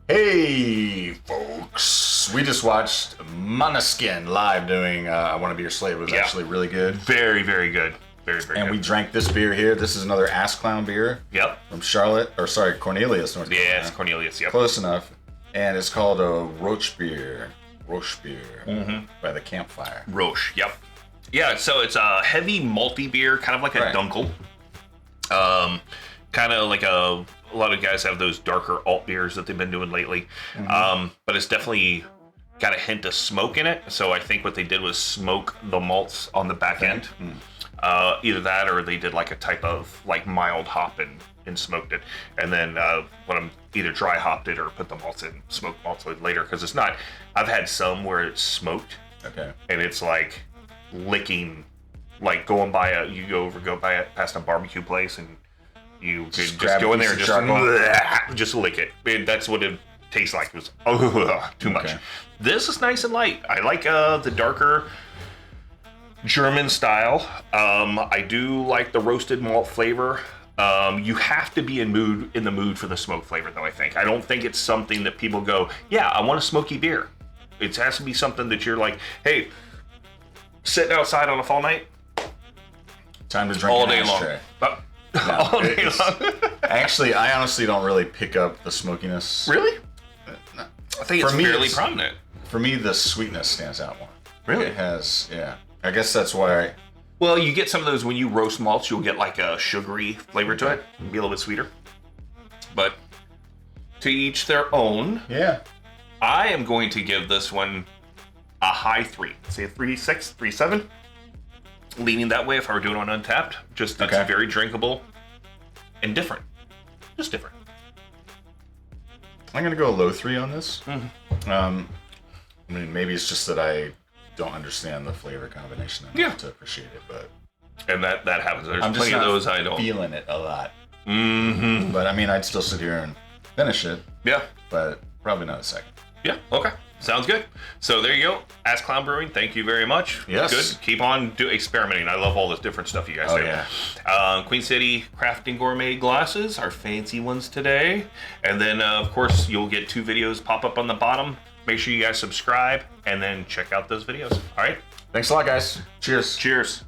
Hey, folks. We just watched Måneskin live doing I Want to Be Your Slave. It was actually really good. Very, very good. Very, very and good. we drank this beer here. This is another Ass Clown beer. Yep. From Cornelius, North Carolina. Yeah, it's Cornelius, yep. Close enough. And it's called a Rauchbier. By the Campfire. Rauch, yep. Yeah, so it's a heavy malty beer, kind of like a Dunkel. Kind of like a lot of guys have those darker alt beers that they've been doing lately. But it's definitely got a hint of smoke in it. So I think what they did was smoke the malts on the back end. Either that or they did like a type of like mild hop and smoked it. And then when I'm either dry hopped it or put the malts in, smoked malts later. Because it's not, I've had some where it's smoked. Okay. And it's like licking, like going by go past a barbecue place and you could just go in there and just lick it. That's what it tastes like. It was too much. This is nice and light. I like the darker German style. I do like the roasted malt flavor. You have to be in the mood for the smoke flavor, though. I don't think it's something that people go, yeah, I want a smoky beer. It has to be something that you're like, hey, sitting outside on a fall night, time to drink all day long. All day long. Actually, I honestly don't really pick up the smokiness. Really? I think it's fairly prominent. For me, the sweetness stands out more. Really? It has, yeah. I guess that's why. Well, you get some of those when you roast malts, you'll get like a sugary flavor to it. It'll be a little bit sweeter. But to each their own. Yeah. I am going to give this one a high 3. Say a 3.6, 3.7. Leaning that way if I were doing it on Untappd. Just it's very drinkable and different. Just different. I'm going to go a low 3 on this. I mean, maybe it's just that I don't understand the flavor combination enough to appreciate it, but... And that happens. There's plenty of those I don't... feeling it a lot. But I mean, I'd still sit here and finish it. Yeah. But probably not a second. Yeah, okay. Sounds good. So there you go. Ask Clown Brewing, thank you very much. Yes. Good. Keep on experimenting. I love all this different stuff you guys do. Yeah. Queen City Crafting Gourmet glasses, our fancy ones today. And then, of course, you'll get 2 videos pop up on the bottom. Make sure you guys subscribe and then check out those videos. All right? Thanks a lot, guys. Cheers. Cheers.